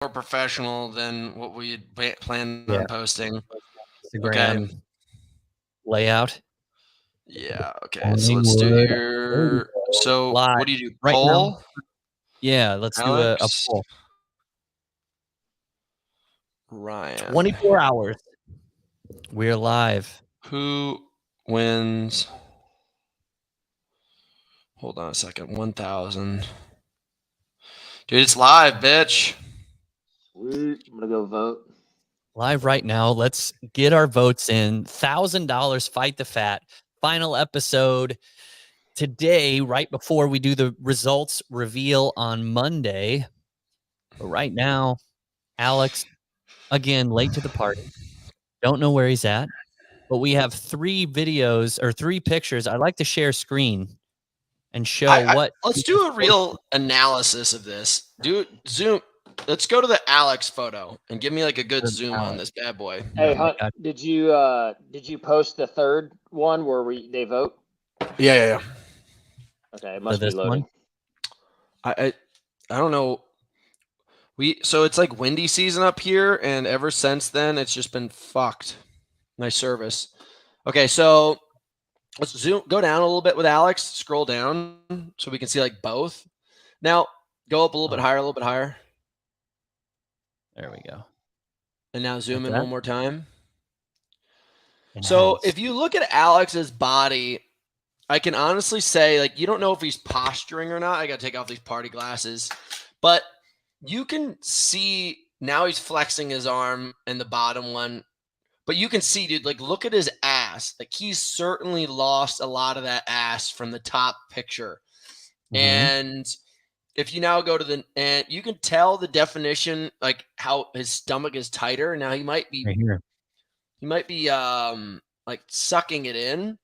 more professional than what we had planned Yeah. on posting. Okay. Instagram layout. Yeah. Okay. So Morning let's do Wood your. Radio So live what do you do? right now. Poll, Yeah, let's do a Alex, poll. Ryan. 24 hours. We're live. Who wins? Hold on a second. 1,000. Dude, it's live, bitch. Sweet. I'm gonna go vote. Live right now. Let's get our votes in. $1,000 Fight the Fat. Final episode today, right before we do the results reveal on Monday. But right now, Alex, again, late to the party. Don't know where he's at. But we have 3 videos or 3 pictures. I'd like to share screen and show what. Let's do a real analysis of this. Do zoom. Let's go to the Alex photo and give me like a good zoom on this bad boy. Hey, Hunt, did you post the third one where they vote? Yeah. Okay, it must this be loading. One? I don't know. So it's like windy season up here, and ever since then it's just been fucked. My service. Okay, so let's go down a little bit with Alex. Scroll down so we can see like both. Now go up a little bit higher, a little bit higher. There we go. And now zoom in one more time. Enhance. So if you look at Alex's body, I can honestly say, like, you don't know if he's posturing or not. I got to take off these party glasses. But you can see now he's flexing his arm in the bottom one. But you can see, dude, like, look at his ass. Like, he's certainly lost a lot of that ass from the top picture. Mm-hmm. And if you now go to and you can tell the definition, like how his stomach is tighter. Now he might be, right here. He might be like sucking it in.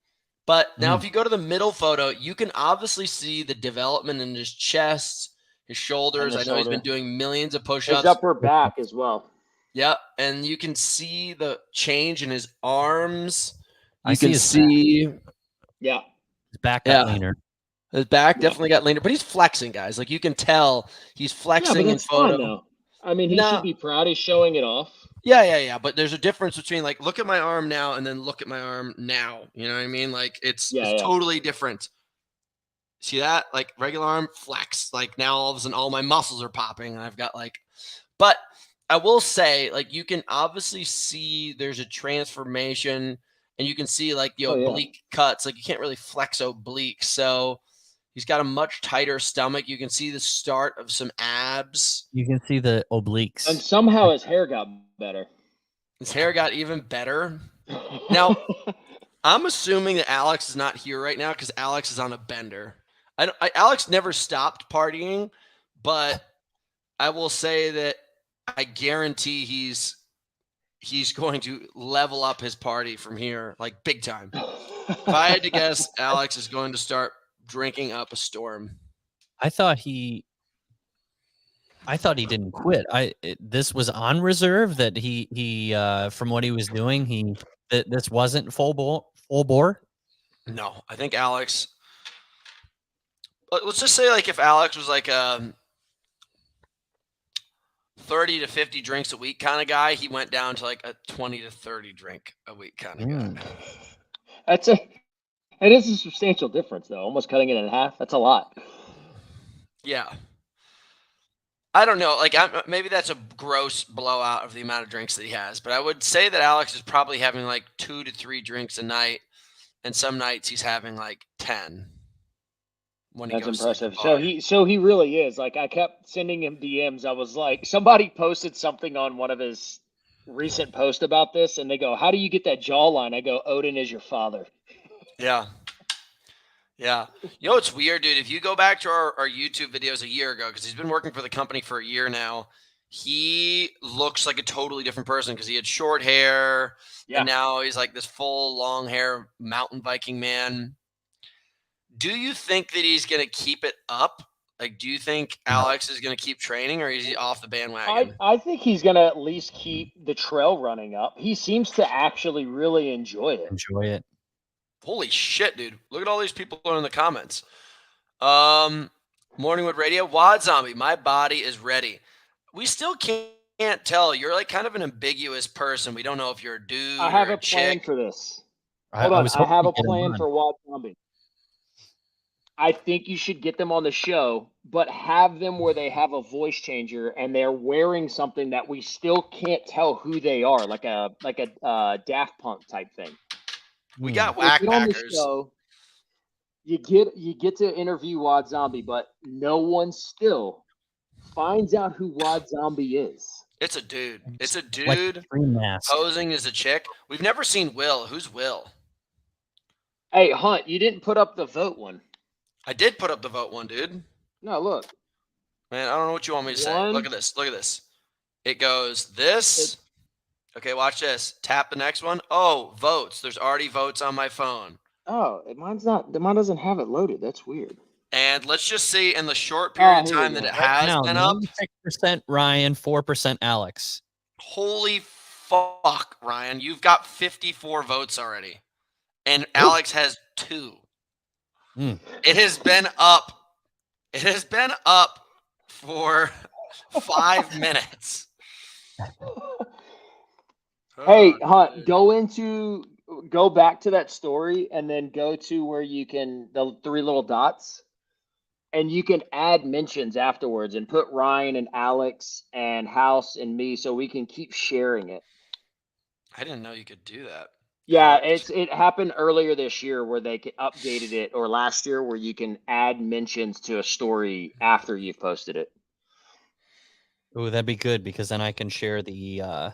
But now if you go to the middle photo, you can obviously see the development in his chest, his shoulders. I know he's been doing millions of push-ups. His upper back as well. Yep, and you can see the change in his arms. You can see back. Yeah. His back got leaner. His back definitely got leaner, but he's flexing, guys. Like, you can tell he's flexing in photo. Fun, though. I mean, he should be proud he's showing it off. Yeah. But there's a difference between, like, look at my arm now and then look at my arm now. You know what I mean? Like, it's totally different. See that? Like, regular arm, flex. Like, now all of a sudden all my muscles are popping. And I've got, like... But I will say, like, you can obviously see there's a transformation. And you can see, like, the oblique cuts. Like, you can't really flex oblique. So... He's got a much tighter stomach. You can see the start of some abs. You can see the obliques. And somehow his hair got better. His hair got even better. Now, I'm assuming that Alex is not here right now because Alex is on a bender. Alex never stopped partying, but I will say that I guarantee he's going to level up his party from here, like, big time. If I had to guess, Alex is going to start drinking up a storm. I thought he didn't quit. This was on reserve, that he from what he was doing, this wasn't full bore. No, I think Alex, let's just say, like, if Alex was like 30 to 50 drinks a week kind of guy, he went down to like a 20 to 30 drink a week kind of guy. It is a substantial difference, though. Almost cutting it in half. That's a lot. Yeah. I don't know. Like, maybe that's a gross blowout of the amount of drinks that he has. But I would say that Alex is probably having like 2 to 3 drinks a night. And some nights he's having like 10. That's impressive. So he really is. Like, I kept sending him DMs. I was like, somebody posted something on one of his recent posts about this. And they go, how do you get that jawline? I go, Odin is your father. Yeah. You know what's weird, dude? If you go back to our YouTube videos a year ago, because he's been working for the company for a year now, he looks like a totally different person because he had short hair, and now he's like this full long hair mountain Viking man. Do you think that he's going to keep it up? Like, do you think Alex is going to keep training, or is he off the bandwagon? I think he's going to at least keep the trail running up. He seems to actually really enjoy it. Holy shit, dude. Look at all these people in the comments. Morningwood Radio. Wad Zombie, my body is ready. we still can't tell. You're like kind of an ambiguous person. We don't know if you're a dude I have or a plan chick. for this. I Hold on, was I hoping have to a get him plan on. for Wad Zombie. I think you should get them on the show, but have them where they have a voice changer and they're wearing something that we still can't tell who they are, like a Daft Punk type thing. We got So get on the whackpackers. show. You get to interview Wad Zombie, but no one still finds out who Wad Zombie is. It's a dude. It's a Like dude Extreme Mask. posing as a chick. We've never seen Will. Who's Will? Hey, Hunt, you didn't put up the vote one. I did put up the vote one, dude. No, look. Man, I don't know what you want me to say. Look at this. Look at this. It goes this. Okay, watch this. Tap the next one. Oh, votes. There's already votes on my phone. Oh, mine doesn't have it loaded. That's weird. And let's just see in the short period of here we time go. that it Right has now, been up. 96% Ryan, 4% Alex. Holy fuck, Ryan. You've got 54 votes already. And Alex has 2. It has been up. It has been up for 5 minutes. Hey, Hunt, go back to that story and then go to where you can, the 3 little dots, and you can add mentions afterwards and put Ryan and Alex and House and me so we can keep sharing it. I didn't know you could do that. Yeah, it happened earlier this year where they updated it, or last year where you can add mentions to a story after you've posted it. Oh, that'd be good because then I can share the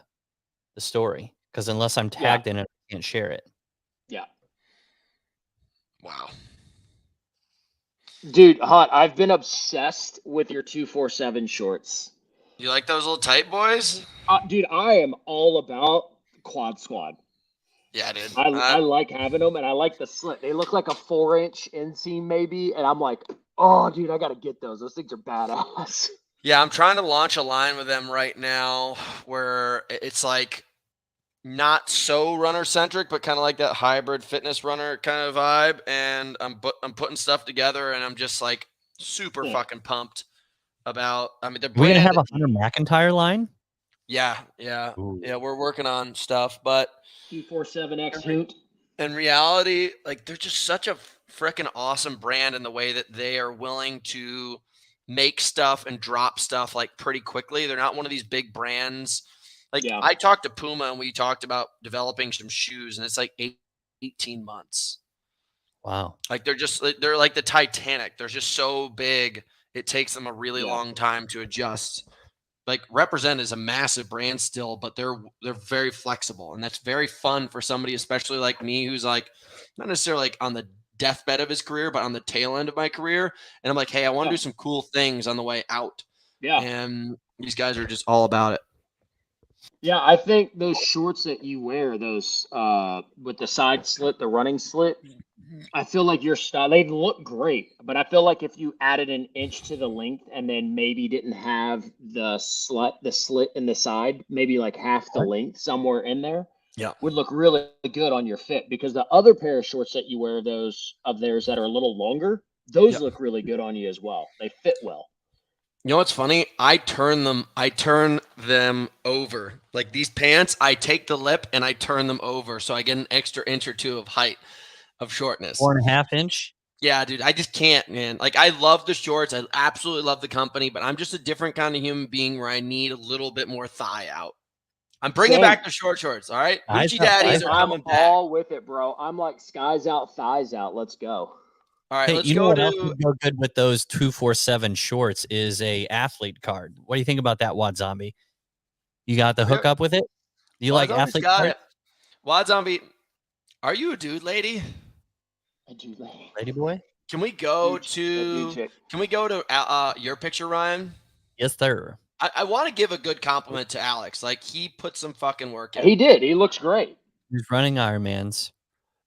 story. Because unless I'm tagged in it, I can't share it. Yeah. Wow. Dude, Hunt, I've been obsessed with your 247 shorts. You like those little tight boys? Dude, I am all about Quad Squad. Yeah, dude. I like having them, and I like the slit. They look like a 4-inch inseam maybe, and I'm like, oh, dude, I got to get those. Those things are badass. Yeah, I'm trying to launch a line with them right now where it's like not so runner-centric, but kind of like that hybrid fitness runner kind of vibe. And I'm putting stuff together, and I'm just like super fucking pumped about. I mean, we're gonna have a Hunter McIntyre line. Yeah. We're working on stuff, but 247X Hoot. In reality, like they're just such a freaking awesome brand in the way that they are willing to make stuff and drop stuff like pretty quickly. They're not one of these big brands. Like I talked to Puma and we talked about developing some shoes, and it's like 18 months. Wow. Like they're like the Titanic. They're just so big. It takes them a really long time to adjust. Like Represent is a massive brand still, but they're very flexible, and that's very fun for somebody, especially like me, who's like not necessarily like on the deathbed of his career, but on the tail end of my career. And I'm like, hey, I want to do some cool things on the way out. Yeah. And these guys are just all about it. Yeah, I think those shorts that you wear, those with the side slit, the running slit, I feel like your style, they look great, but I feel like if you added an inch to the length and then maybe didn't have the slit in the side, maybe like half the length somewhere in there, would look really good on your fit. Because the other pair of shorts that you wear, those of theirs that are a little longer, those look really good on you as well. They fit well. You know what's funny? I turn them over. Like these pants, I take the lip and I turn them over, so I get an extra inch or 2 of height. Of shortness. 4.5 inch. Yeah, dude. I just can't, man. Like I love the shorts. I absolutely love the company, but I'm just a different kind of human being where I need a little bit more thigh out. I'm bringing back the short shorts. All right. Gucci daddies are coming back. I'm all with it, bro. I'm like skies out, thighs out. Let's go. All right. Hey, let's you go know what else would go good with those 247 shorts is a athlete card. What do you think about that, Wad Zombie? You got the hookup with it? Do you like athlete cards? Wad Zombie, are you a dude, lady? Lady boy? Can we go to your picture, Ryan? Yes, sir. I want to give a good compliment to Alex. Like he put some fucking work in. He did. He looks great. He's running Ironmans.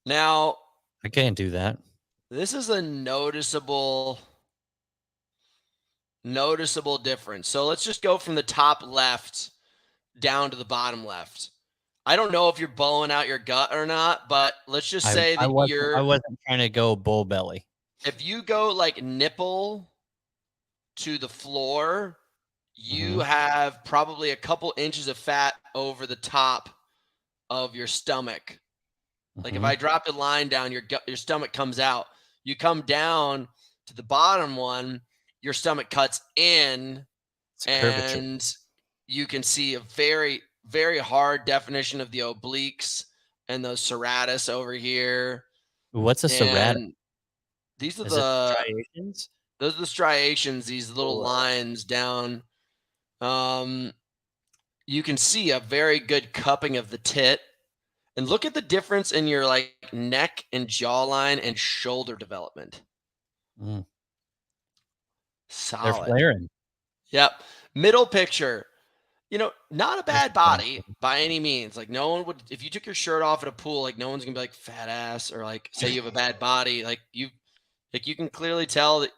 Now I can't do that. This is a noticeable difference. So let's just go from the top left down to the bottom left. I don't know if you're blowing out your gut or not, but let's just say I wasn't trying to go bull belly. If you go like nipple to the floor, you have probably a couple inches of fat over the top of your stomach. Like if I dropped a line down, your stomach comes out. You come down to the bottom one, your stomach cuts in, and you can see a very, very hard definition of the obliques and those serratus over here. What's a serratus? These are striations. Those are the striations, these little lines down. You can see a very good cupping of the tit. And look at the difference in your like neck and jawline and shoulder development. Solid. They're flaring. Yep. Middle picture. Not a bad body by any means. Like no one would, if you took your shirt off at a pool, like no one's gonna be like fat ass or like say you have a bad body. Like you can clearly tell that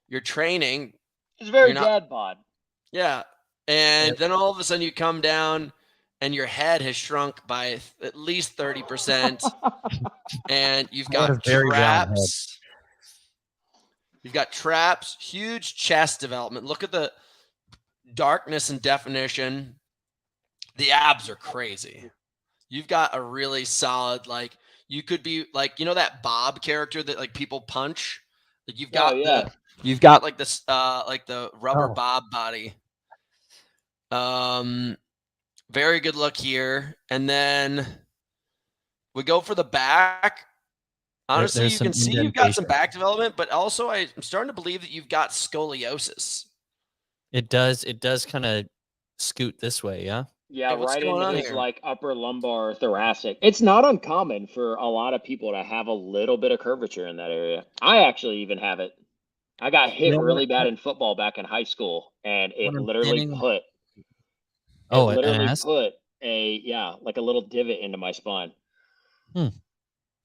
you're training. It's very dad bod. Yeah. And then all of a sudden you come down and your head has shrunk by at least 30%. And you've got traps. You've got traps, huge chest development. Look at the darkness and definition. The abs are crazy. You've got a really solid, like, you could be like, that Bob character that like people punch. Like you've got you've got like this like the rubber Bob body. Very good look here. And then we go for the back. Honestly, you can see you've got some back development, but also I'm starting to believe that you've got scoliosis. It does kind of scoot this way, yeah? Yeah, right into this like upper lumbar thoracic. It's not uncommon for a lot of people to have a little bit of curvature in that area. I actually even have it. I got hit really bad in football back in high school, and it literally put like a little divot into my spine.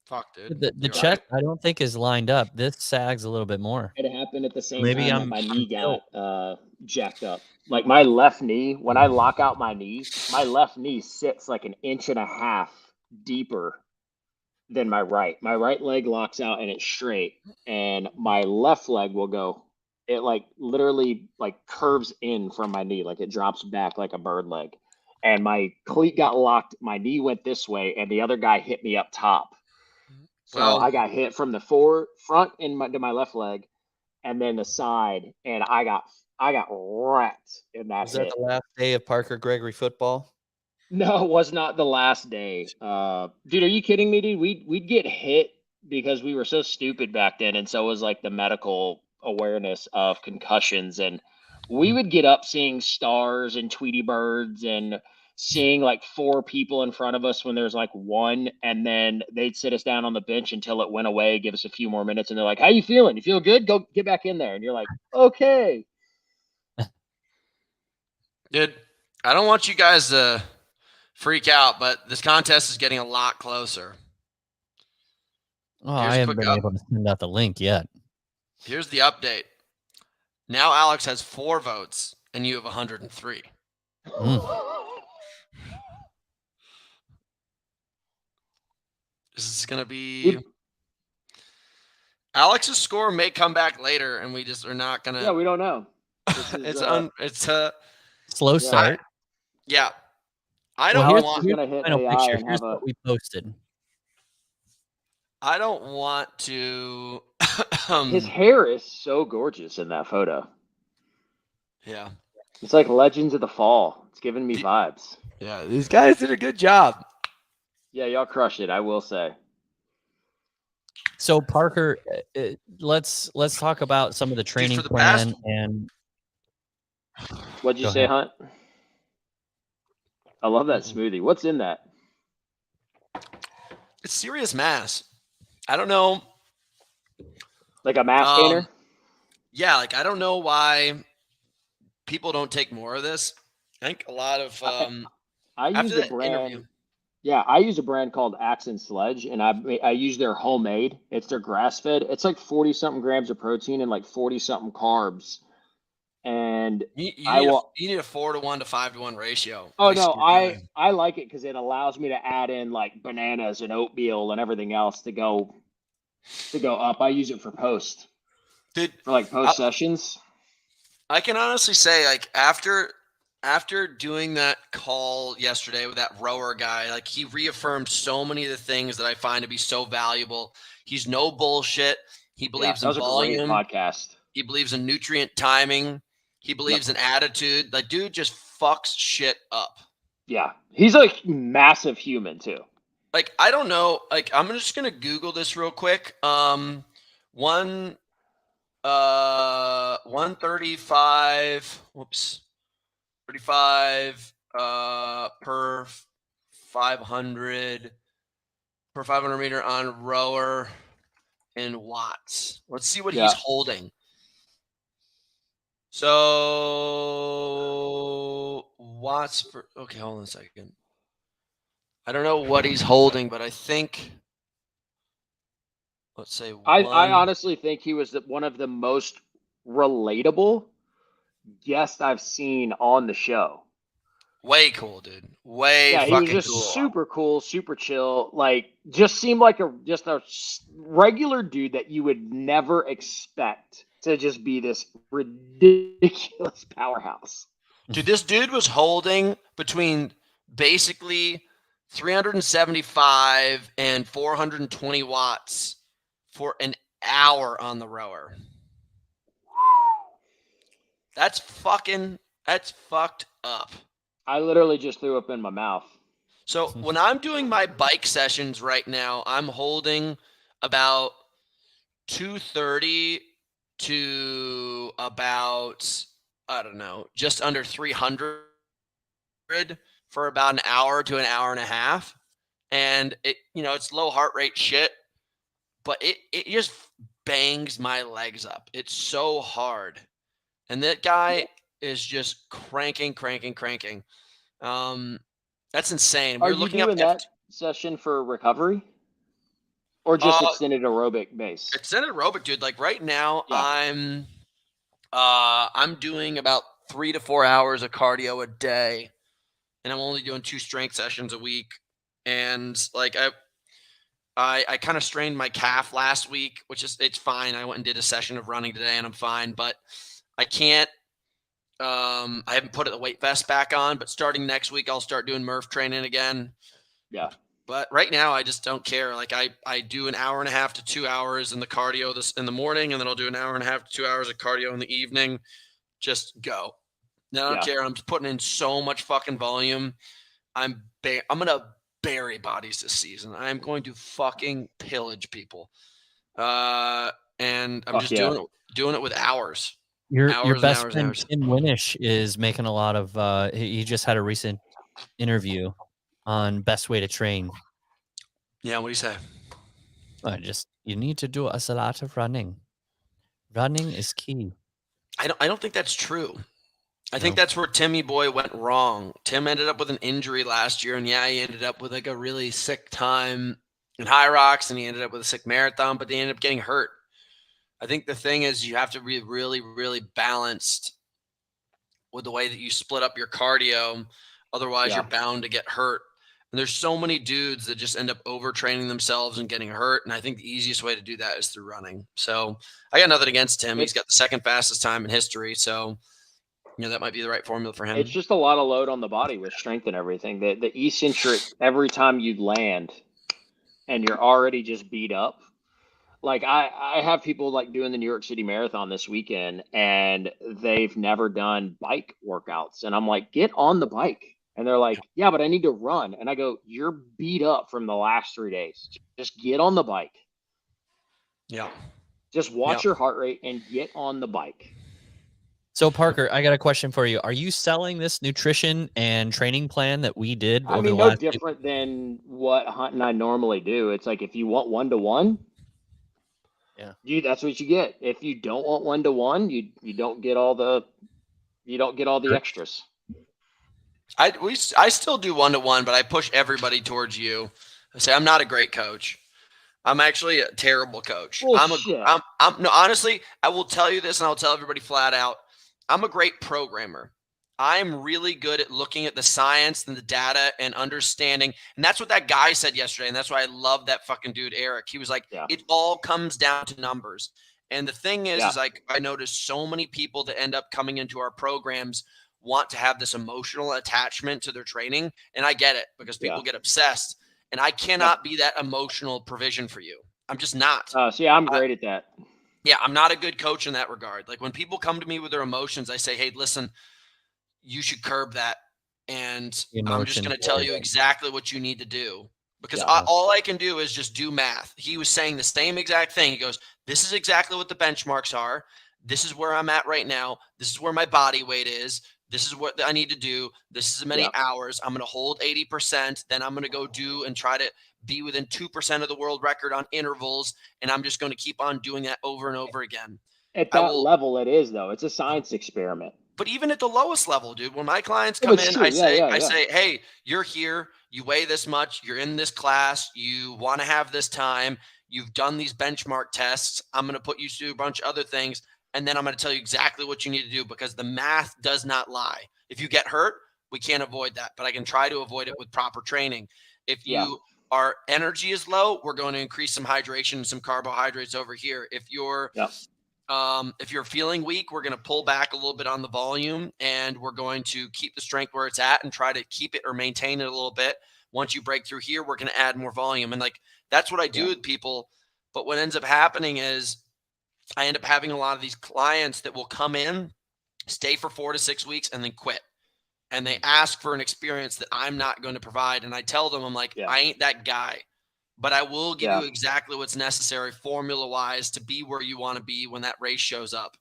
Fuck, dude. The chest, I don't think is lined up. This sags a little bit more. It happened at the same time that my knee got jacked up. Like my left knee, when I lock out my knee, my left knee sits like 1.5 inches deeper than my right. My right leg locks out and it's straight, and my left leg will go. It like literally like curves in from my knee, like it drops back like a bird leg. And my cleat got locked. My knee went this way, and the other guy hit me up top. So I got hit from the front to my left leg, and then the side, and I got wrecked in that. Was that the last day of Parker Gregory football? No, it was not the last day. Dude, are you kidding me, dude? We'd get hit because we were so stupid back then, and so was like the medical awareness of concussions, and we would get up seeing stars and Tweety birds and seeing like 4 people in front of us when there's like 1, and then they'd sit us down on the bench until it went away, give us a few more minutes, and they're like, how you feeling? You feel good? Go get back in there. And you're like, okay. Dude, I don't want you guys to freak out, but this contest is getting a lot closer. Oh, I haven't been able to send out the link yet. Here's the update. Now Alex has 4 votes, and you have 103. This is going to be... Alex's score may come back later, and we just are not going to... Yeah, we don't know. It's a... Slow start. I don't want... Here's what we posted. I don't want to... His hair is so gorgeous in that photo. Yeah. It's like Legends of the Fall. It's giving me vibes. Yeah, these guys did a good job. Yeah, y'all crushed it, I will say. So Parker, let's talk about some of the training plan and. What'd you say, Hunt? I love that smoothie. What's in that? It's serious mass. I don't know. Like a mass gainer? Yeah, like I don't know why people don't take more of this. I think a lot of I use a brand. Yeah, I use a brand called Axe Sledge, and I use their homemade. It's their grass fed. It's like 40-something grams of protein and like 40-something carbs. And you need a 4-to-1 to 5-to-1 ratio. Oh no, I like it because it allows me to add in like bananas and oatmeal and everything else to go up. I use it for post. Dude, for like post sessions. I can honestly say, like, after doing that call yesterday with that rower guy, like, he reaffirmed so many of the things that I find to be so valuable. He's no bullshit. He believes that in was a great volume. podcast. He believes in nutrient timing. He believes in attitude. Like, dude just fucks shit up. Yeah, he's a massive human too. Like, I don't know. Like, I'm just gonna Google this real quick. 135. Whoops. 35 per 500 meter on rower in watts. Let's see what he's holding. So watts per, okay, hold on a second. I don't know what he's holding, but I think, let's say I honestly think he was one of the most relatable guests I've seen on the show. Way cool, dude. Way fucking cool. He was just super cool, super chill. Like, just seemed like a regular dude that you would never expect to just be this ridiculous powerhouse. Dude, this dude was holding between basically 375 and 420 watts for an hour on the rower. That's fucked up. I literally just threw up in my mouth. So when I'm doing my bike sessions right now, I'm holding about 230 to about, I don't know, just under 300 for about an hour to an hour and a half. And it, it's low heart rate shit, but it just bangs my legs up. It's so hard. And that guy is just cranking. That's insane. Are you doing that session for recovery? Or just extended aerobic base? Extended aerobic, dude. Like right now, I'm doing about 3 to 4 hours of cardio a day, and I'm only doing 2 strength sessions a week. And like I kind of strained my calf last week, it's fine. I went and did a session of running today, and I'm fine. But I can't. I haven't put the weight vest back on, but starting next week, I'll start doing Murph training again. Yeah. But right now, I just don't care. Like I do an hour and a half to 2 hours in the cardio in the morning, and then I'll do an hour and a half to 2 hours of cardio in the evening. Just go. No, I don't care. I'm just putting in so much fucking volume. I'm gonna bury bodies this season. I'm going to fucking pillage people. And I'm just doing it with hours. Your best friend Tim Winish is making a lot of. He just had a recent interview on best way to train. Yeah, what do you say? You need to do a lot of running. Running is key. I don't think that's true. I think that's where Timmy boy went wrong. Tim ended up with an injury last year, and he ended up with like a really sick time in High Rocks, and he ended up with a sick marathon, but they ended up getting hurt. I think the thing is you have to be really, really balanced with the way that you split up your cardio. Otherwise, you're bound to get hurt. And there's so many dudes that just end up overtraining themselves and getting hurt. And I think the easiest way to do that is through running. So I got nothing against him. He's got the second fastest time in history. So, that might be the right formula for him. It's just a lot of load on the body with strength and everything. The eccentric, every time you land and you're already just beat up. Like I have people like doing the New York City Marathon this weekend, and they've never done bike workouts. And I'm like, get on the bike. And they're like, yeah, but I need to run. And I go, you're beat up from the last 3 days. Just get on the bike. Yeah. Just watch your heart rate and get on the bike. So Parker, I got a question for you. Are you selling this nutrition and training plan that we did? I mean, no different than what Hunt and I normally do. It's like, if you want 1-to-1, that's what you get. If you don't want 1-to-1, you don't get all the extras. I still do 1-to-1, but I push everybody towards you. I say I'm not a great coach. I'm actually a terrible coach. No, honestly, I will tell you this, and I'll tell everybody flat out. I'm a great programmer. I'm really good at looking at the science and the data and understanding. And that's what that guy said yesterday. And that's why I love that fucking dude, Eric. He was like, it all comes down to numbers. And the thing is like I noticed so many people that end up coming into our programs want to have this emotional attachment to their training. And I get it because people get obsessed. And I cannot be that emotional provision for you. I'm just not. See, I'm great at that. Yeah, I'm not a good coach in that regard. Like when people come to me with their emotions, I say, hey, listen, you should curb that. And I'm just going to tell you exactly what you need to do. Because all I can do is just do math. He was saying the same exact thing. He goes, this is exactly what the benchmarks are. This is where I'm at right now. This is where my body weight is. This is what I need to do. This is as many hours. I'm going to hold 80%. Then I'm going to go do and try to be within 2% of the world record on intervals. And I'm just going to keep on doing that over and over again. At that level, it is, though. It's a science experiment. But even at the lowest level, dude, when my clients come in, I say, hey, you're here. You weigh this much. You're in this class. You want to have this time. You've done these benchmark tests. I'm going to put you through a bunch of other things. And then I'm going to tell you exactly what you need to do because the math does not lie. If you get hurt, we can't avoid that. But I can try to avoid it with proper training. If our energy is low, we're going to increase some hydration and some carbohydrates over here. If you're feeling weak, we're going to pull back a little bit on the volume and we're going to keep the strength where it's at and try to keep it or maintain it a little bit. Once you break through here, we're going to add more volume. And like, that's what I do with people. But what ends up happening is I end up having a lot of these clients that will come in, stay for 4 to 6 weeks and then quit. And they ask for an experience that I'm not going to provide. And I tell them, I'm like, I ain't that guy. But I will give you exactly what's necessary formula-wise to be where you want to be when that race shows up.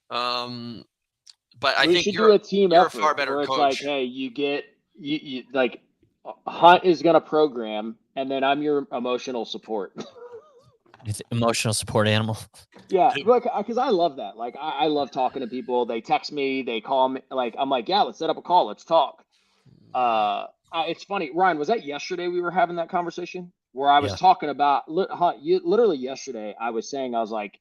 But I think you're a far better coach. It's like, hey, you like Hunt is going to program, and then I'm your emotional support. It's emotional support animal. Yeah, because I love that. Like, I love talking to people. They text me, they call me. Like, I'm like, yeah, let's set up a call. Let's talk. It's funny, Ryan. Was that yesterday we were having that conversation? Where I was talking about literally yesterday, I was like,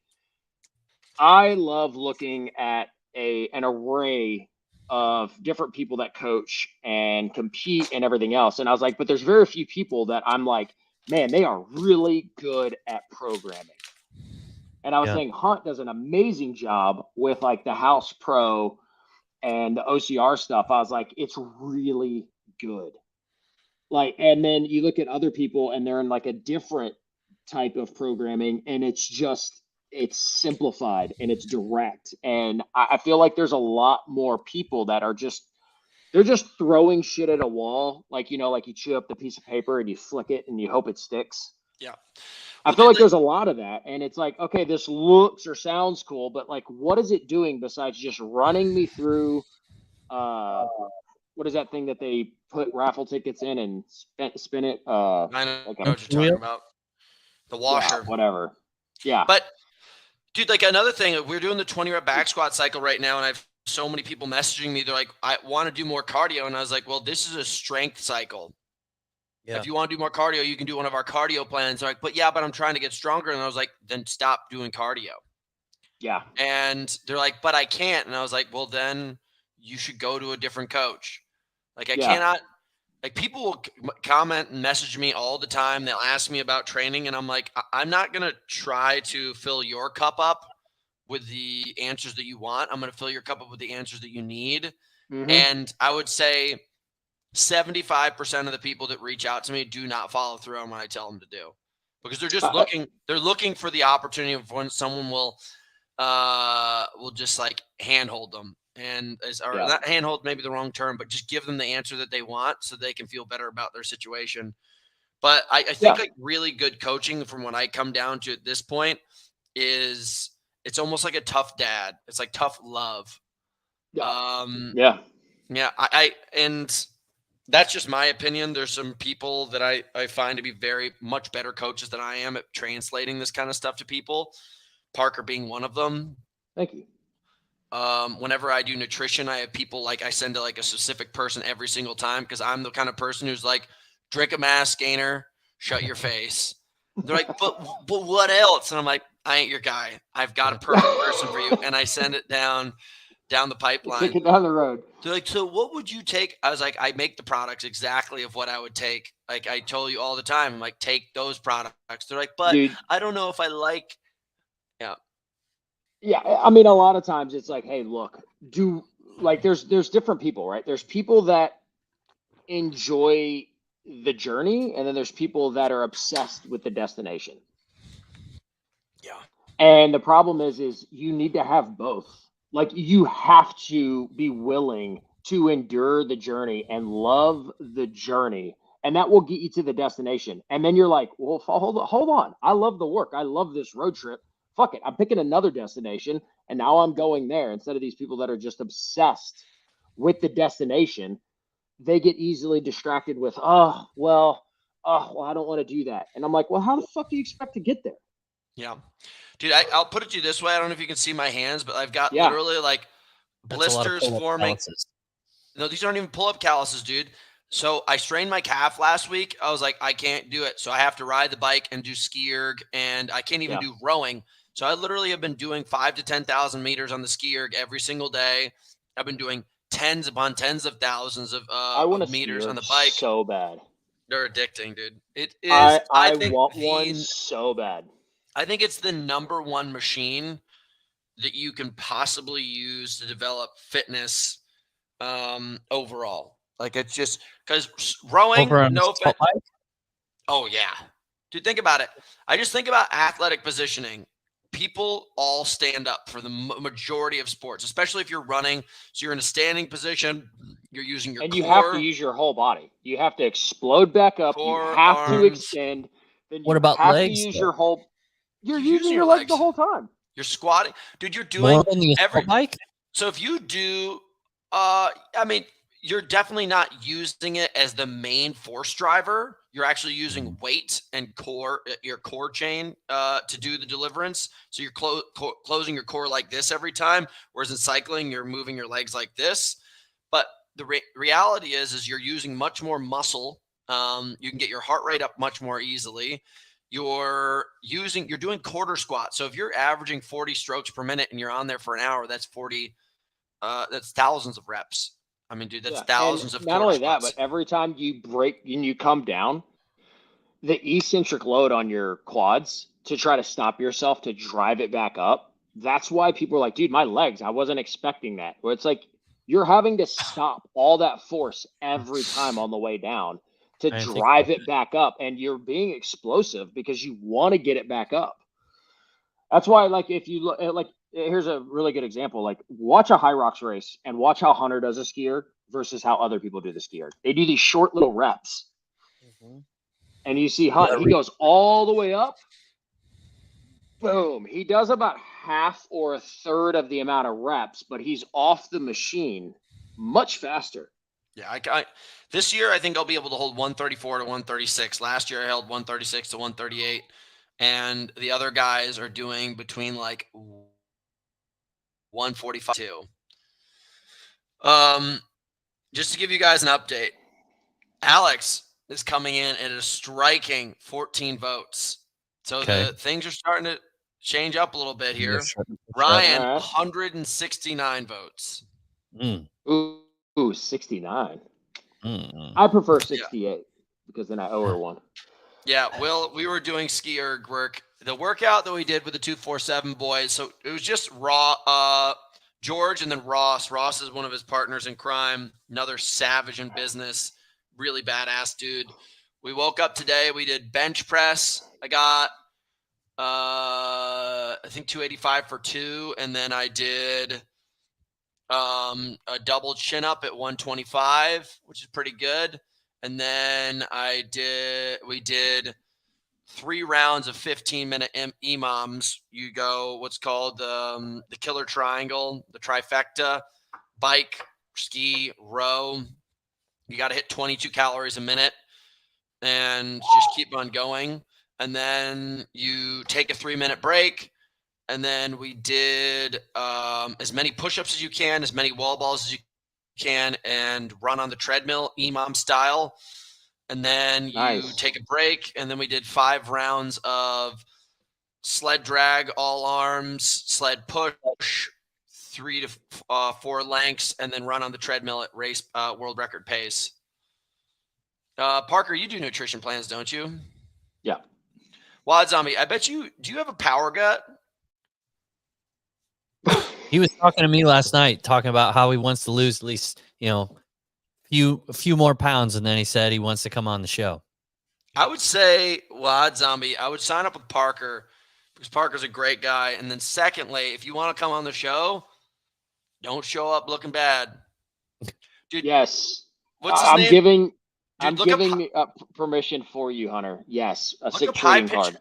I love looking at an array of different people that coach and compete and everything else. And I was like, but there's very few people that I'm like, man, they are really good at programming. And I was saying Hunt does an amazing job with like the House Pro and the OCR stuff. I was like, it's really good. Like, and then you look at other people and they're in like a different type of programming and it's simplified and it's direct. And I feel like there's a lot more people that are they're just throwing shit at a wall. Like, like you chew up the piece of paper and you flick it and you hope it sticks. Yeah. I feel like there's a lot of that. And it's like, okay, this looks or sounds cool, but like, what is it doing besides just running me through, what is that thing that they put raffle tickets in and spin it? I know what you're talking about. The washer. Yeah, whatever. Yeah. But, dude, like another thing, we're doing the 20 rep back squat cycle right now, and I've so many people messaging me. They're like, I want to do more cardio. And I was like, well, this is a strength cycle. Yeah. If you want to do more cardio, you can do one of our cardio plans. They're like, but I'm trying to get stronger. And I was like, then stop doing cardio. Yeah. And they're like, but I can't. And I was like, well, then you should go to a different coach. Like I cannot, like people will comment and message me all the time. They'll ask me about training. And I'm like, I'm not going to try to fill your cup up with the answers that you want. I'm going to fill your cup up with the answers that you need. Mm-hmm. And I would say 75% of the people that reach out to me do not follow through on what I tell them to do because they're just looking for the opportunity of when someone will just like handhold them. Not handhold, maybe the wrong term, but just give them the answer that they want so they can feel better about their situation. But I think like really good coaching from what I come down to at this point is it's almost like a tough dad. It's like tough love. Yeah. And that's just my opinion. There's some people that I find to be very much better coaches than I am at translating this kind of stuff to people. Parker being one of them. Thank you. Whenever I do nutrition, I have people like I send to like a specific person every single time because I'm the kind of person who's like, drink a mass gainer, shut your face. They're like, but what else? And I'm like, I ain't your guy. I've got a perfect person for you. And I send it down the pipeline. Take it down the road. They're like, so what would you take? I was like, I make the products exactly of what I would take. Like I told you all the time, I'm like, take those products. They're like, but dude, I don't know if I like. Yeah. Yeah, I mean, a lot of times it's like, hey, look, there's different people, right? There's people that enjoy the journey, and then there's people that are obsessed with the destination. Yeah. And the problem is you need to have both. Like, you have to be willing to endure the journey and love the journey, and that will get you to the destination. And then you're like, well, hold on. I love the work. I love this road trip. Fuck it. I'm picking another destination, and now I'm going there. Instead of these people that are just obsessed with the destination, they get easily distracted with, I don't want to do that. And I'm like, well, how the fuck do you expect to get there? Yeah. Dude, I'll put it to you this way. I don't know if you can see my hands, but I've got Yeah. literally like blisters forming. Calluses. No, these aren't even pull-up calluses, dude. So I strained my calf last week. I was like, I can't do it. So I have to ride the bike and do ski erg, and I can't even do rowing. So I literally have been doing 5,000 to 10,000 meters on the ski erg every single day. I've been doing tens upon tens of thousands of meters on the bike. So bad. They're addicting, dude. It is. I want one so bad. I think it's the number one machine that you can possibly use to develop fitness overall. Like, it's just because rowing, oh yeah, dude, think about it. I just think about athletic positioning. People all stand up for the majority of sports, especially if you're running. So you're in a standing position. You're using your core. You have to use your whole body. You have to explode back up. You have to extend. Then what about legs? To use your whole. You're using your legs the whole time. You're squatting, dude. You're doing more than the bike. So if you do, I mean, you're definitely not using it as the main force driver. You're actually using weight and core, your core chain, to do the deliverance. So you're closing your core like this every time, whereas in cycling, you're moving your legs like this. But the reality is you're using much more muscle. You can get your heart rate up much more easily. You're doing quarter squats. So if you're averaging 40 strokes per minute and you're on there for an hour, that's 40. That's thousands of reps. I mean, dude, that's thousands of. Not only that, but every time you break and you come down, the eccentric load on your quads to try to stop yourself to drive it back up. That's why people are like, dude, my legs, I wasn't expecting that. Where it's like you're having to stop all that force every time on the way down to drive it back up, and you're being explosive because you want to get it back up. That's why, like, if you look, like, here's a really good example. Like, watch a High Rocks race and watch how Hunter does a skier versus how other people do the skier. They do these short little reps. And you see Hunter, he goes all the way up. Boom. He does about half or a third of the amount of reps, but he's off the machine much faster. Yeah, this year I think I'll be able to hold 134 to 136. Last year I held 136 to 138. And the other guys are doing between like 145 to. Just to give you guys an update, Alex is coming in at a striking 14 votes. So the things are starting to change up a little bit here. Ryan, 169 votes. Ooh, 69. I prefer 68 because then I owe her one. Yeah, Will, we were doing ski erg work. The workout that we did with the 247 boys, so it was just George and then Ross. Ross is one of his partners in crime, another savage in business, really badass dude. We woke up today. We did bench press. I got, I think 285 for 2, and then I did a double chin up at 125, which is pretty good. And then we did 3 rounds of 15-minute EMOMs. You go what's called the killer triangle, the trifecta, bike, ski, row. You got to hit 22 calories a minute and just keep on going. And then you take a 3-minute break. And then we did as many push-ups as you can, as many wall balls as you can, and run on the treadmill, EMOM style. And then you take a break, and then we did 5 rounds of sled drag, all arms, sled push, 3 to 4 lengths, and then run on the treadmill at race world record pace. Parker, you do nutrition plans, don't you? Yeah. Wad Zombie, I bet do you have a power gut? He was talking to me last night, talking about how he wants to lose at least, a few more pounds, and then he said he wants to come on the show. I would say, Wad Zombie, I would sign up with Parker because Parker's a great guy. And then secondly, if you want to come on the show, don't show up looking bad. Dude, yes. What's his I'm name? giving permission for you, Hunter. Yes, a sick trading card.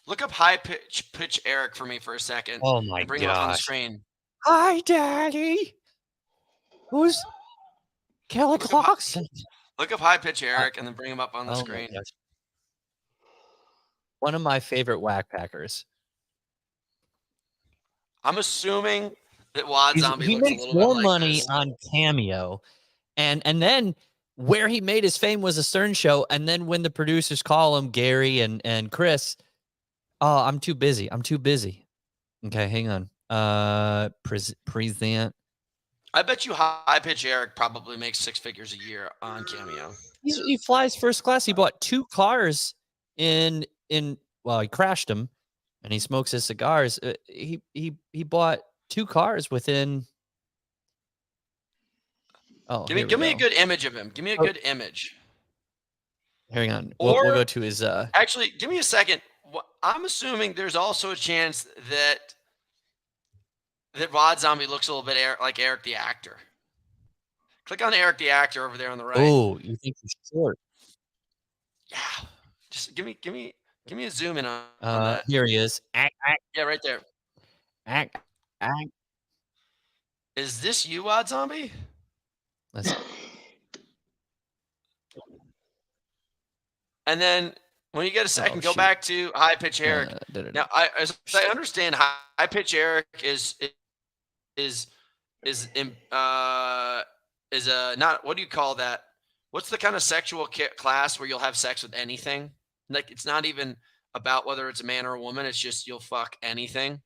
Look up high pitch Eric for me for a second. Oh my gosh! Bring him up on the screen. Hi, Daddy. Who's Kelly Clarkson? Look up high pitch Eric and then bring him up on the screen. One of my favorite Whack Packers. I'm assuming that Wad Zombie he makes more money on Cameo, and then where he made his fame was a Stern Show, and then when the producers call him, Gary and Chris, oh, I'm too busy. Okay, hang on. Present. I bet you high pitch Eric probably makes 6 figures a year on Cameo. He flies first class. He bought 2 cars he crashed them, and he smokes his cigars. He bought 2 cars within. Oh, give me a good image of him. Give me a good image. Hang on. We'll go to his. Actually, give me a second. I'm assuming there's also a chance that Rod Zombie looks a little bit like Eric the actor. Click on Eric the actor over there on the right. Oh, you think he's short? Yeah. Just give me a zoom in on that. Here he is. Yeah, right there. Is this you, Rod Zombie? And then when you get a second, go back to high pitch Eric. Now, as I understand, high pitch Eric is a not, what do you call that? What's the kind of sexual class where you'll have sex with anything? Like, it's not even about whether it's a man or a woman. It's just you'll fuck anything.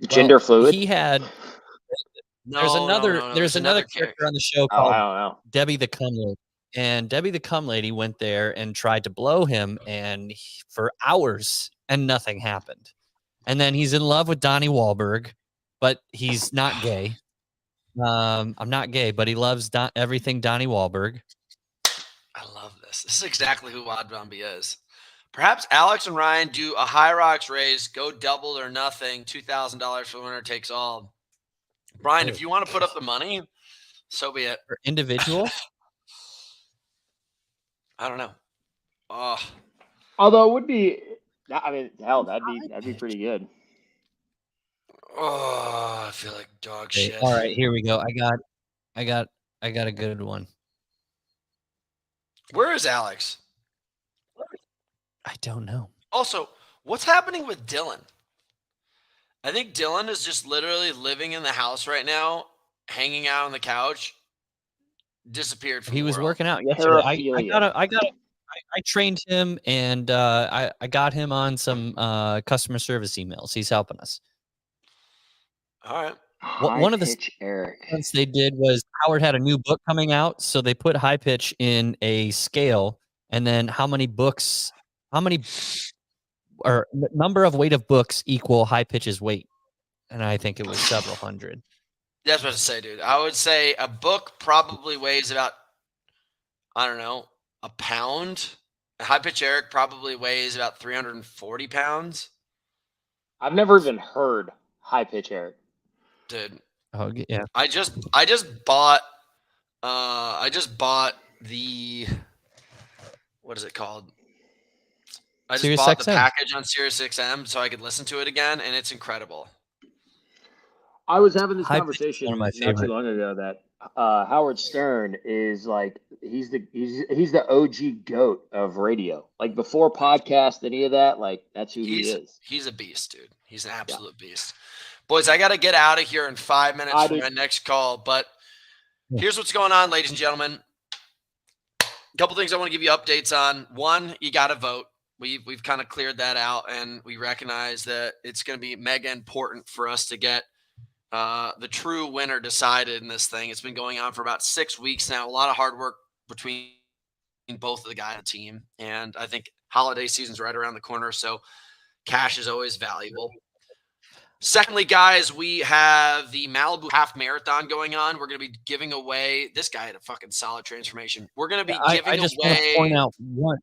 Gender fluid. He had. There's another character on the show called Debbie the Cum Lady. And Debbie the Cum Lady went there and tried to blow him for hours, and nothing happened. And then he's in love with Donnie Wahlberg, but he's not gay. I'm not gay, but he loves everything Donnie Wahlberg. I love this. This is exactly who Wad Zombie is. Perhaps Alex and Ryan do a High Rocks raise, go double or nothing, $2,000 for the winner takes all. Brian, if you want to put up the money, so be it. For individual? I don't know. Oh. Although it would be, I mean, hell, that'd be pretty good. Oh, I feel like dog shit. All right, here we go. I got a good one. Where is Alex? I don't know. Also, what's happening with Dylan? I think Dylan is just literally living in the house right now, hanging out on the couch. Disappeared from He was world. Working out yesterday. I trained him, and I got him on some customer service emails. He's helping us. All right. One of the things they did was Howard had a new book coming out, so they put High Pitch in a scale, and then number of weight of books equal High Pitch's weight, and I think it was several hundred. That's what I say, dude. I would say a book probably weighs about, I don't know, a pound. High Pitch Eric probably weighs about 340 pounds. I've never even heard High Pitch Eric. Dude. Oh yeah. I just bought the, what is it called? I just bought the package on Sirius XM so I could listen to it again, and it's incredible. I was having this conversation not too long ago that Howard Stern is like he's the OG GOAT of radio. Like before podcast, any of that, like that's who he is. He's a beast, dude. He's an absolute beast. Boys, I got to get out of here in 5 minutes for my next call, but here's what's going on, ladies and gentlemen. A couple things I want to give you updates on. One, you got to vote. We've kind of cleared that out, and we recognize that it's going to be mega important for us to get the true winner decided in this thing. It's been going on for about 6 weeks now. A lot of hard work between both of the guys on the team, and I think holiday season's right around the corner, so cash is always valuable. Secondly, guys, we have the Malibu Half Marathon going on. We're going to be giving away. This guy had a fucking solid transformation. We're going to be giving I just away. want to point out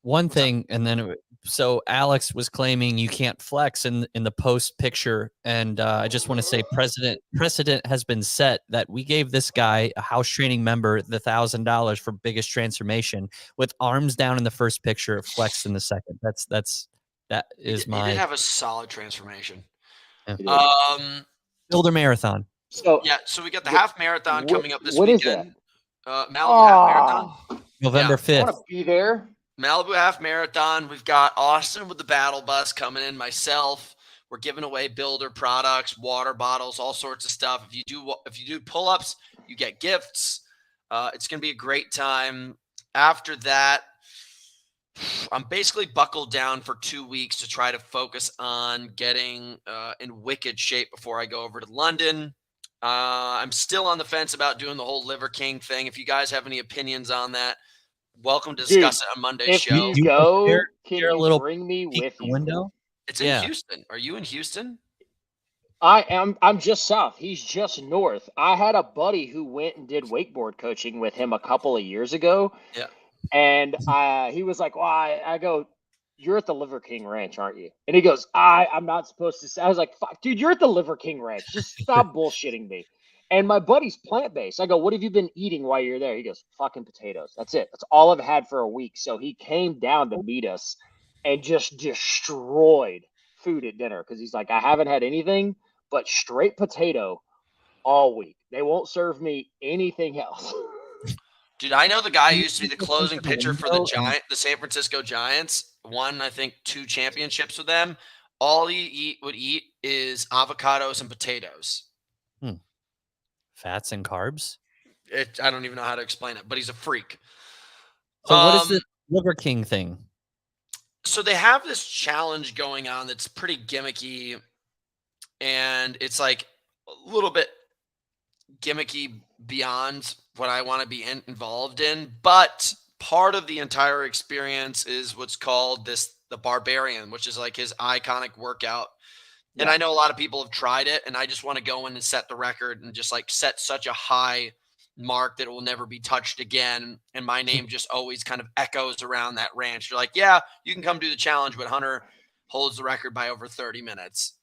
one thing, and then so Alex was claiming you can't flex in the post picture, and I just want to say precedent has been set that we gave this guy, a house training member, the $1,000 for biggest transformation with arms down in the first picture, flex in the second. That is He my did have a solid transformation. Yeah. Builder Marathon. So we got the half marathon coming up this what weekend. What is that? Malibu Half Marathon. November 5th. I want to be there. Malibu Half Marathon. We've got Austin with the battle bus coming in. Myself. We're giving away builder products, water bottles, all sorts of stuff. If you do pull-ups, you get gifts. It's going to be a great time. After that, I'm basically buckled down for 2 weeks to try to focus on getting in wicked shape before I go over to London. I'm still on the fence about doing the whole Liver King thing. If you guys have any opinions on that, welcome to discuss it on Monday's show. If you go, can you bring me with you? Window? It's in Houston. Are you in Houston? I am. I'm just south. He's just north. I had a buddy who went and did wakeboard coaching with him a couple of years ago. Yeah. And he was like, well, I go, you're at the Liver King Ranch, aren't you? And he goes, I'm not supposed to say. I was like, fuck, dude, you're at the Liver King Ranch. Just stop bullshitting me. And my buddy's plant-based. I go, what have you been eating while you're there? He goes, fucking potatoes. That's it. That's all I've had for a week. So he came down to meet us and just destroyed food at dinner because he's like, I haven't had anything but straight potato all week. They won't serve me anything else. Dude, I know the guy who used to be the closing pitcher for the San Francisco Giants. Won, I think, 2 championships with them. All he would eat is avocados and potatoes. Fats and carbs? I don't even know how to explain it, but he's a freak. So what is the Liver King thing? So they have this challenge going on that's pretty gimmicky, and it's like a little bit gimmicky beyond what I want to be involved in. But part of the entire experience is what's called the Barbarian, which is like his iconic workout. Yeah. And I know a lot of people have tried it, and I just want to go in and set the record and just like set such a high mark that it will never be touched again. And my name just always kind of echoes around that ranch. You're like, yeah, you can come do the challenge, but Hunter holds the record by over 30 minutes.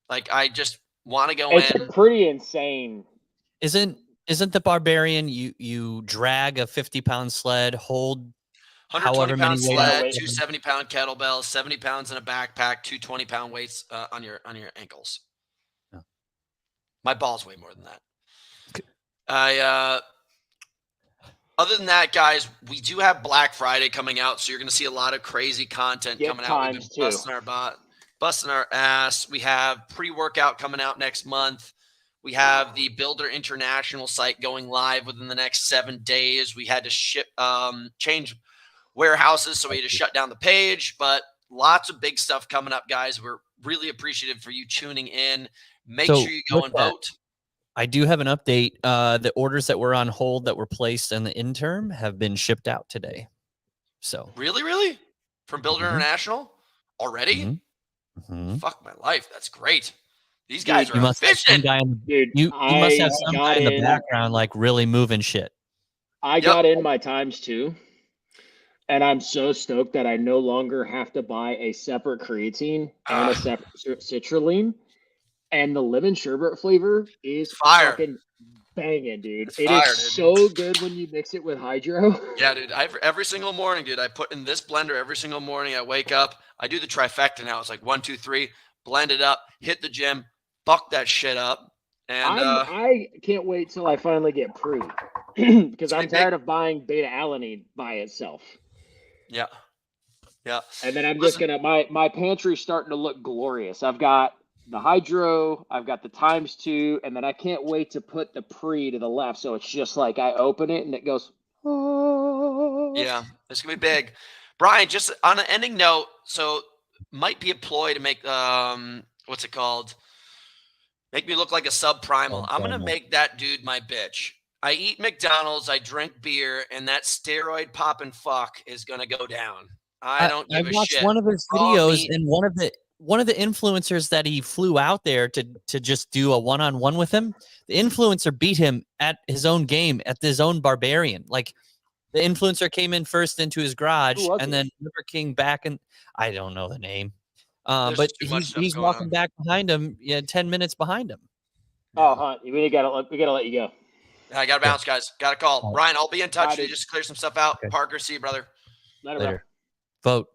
Like, I just want to go in. It's pretty insane. Isn't the Barbarian you drag a 50-pound sled, hold 120-pound sled, 2 70-pound kettlebells, 70 pounds in a backpack, 2 20-pound weights on your ankles. Oh. My balls weigh more than that. Other than that, guys, we do have Black Friday coming out, so you're going to see a lot of crazy content coming out. We've been busting our ass. We have pre-workout coming out next month. We have the Builder International site going live within the next 7 days. We had to change warehouses, so we had to shut down the page, but lots of big stuff coming up, guys. We're really appreciative for you tuning in. Make sure you go and vote. I do have an update. The orders that were on hold that were placed in the interim have been shipped out today. So really from Builder International already? Fuck my life. That's great. These guys are efficient. You must have some guy in the background like really moving shit. I got in my times too. And I'm so stoked that I no longer have to buy a separate creatine and a separate citrulline. And the lemon sherbet flavor is fucking banging, dude. It is so good when you mix it with hydro. Yeah, dude. Every single morning, dude, I put in this blender every single morning. I wake up. I do the trifecta now. It's like 1, 2, 3. Blend it up. Hit the gym. Buck that shit up. And I can't wait till I finally get Pre. Because I'm tired of buying beta-alanine by itself. Yeah. And then I'm just gonna my pantry's starting to look glorious. I've got the hydro, I've got the ×2, and then I can't wait to put the Pre to the left. So it's just like I open it and it goes. Oh. Yeah, it's gonna be big. Brian, just on an ending note, so might be a ploy to make what's it called? Make me look like a subprimal. I'm gonna make that dude my bitch. I eat McDonald's, I drink beer, and that steroid popping fuck is gonna go down. I don't give a shit. I watched one of his videos, and one of one of the influencers that he flew out there to just do a one-on-one with him, the influencer beat him at his own game, at his own Barbarian. Like, the influencer came in first into his garage, and then Liver King back, and I don't know the name. But he's walking back behind him, 10 minutes behind him. Oh, Hunt, we gotta let you go. I gotta bounce, guys. Gotta call. Ryan, I'll be in touch with you. Just clear some stuff out. Okay. Parker, see you, brother. Later. Vote.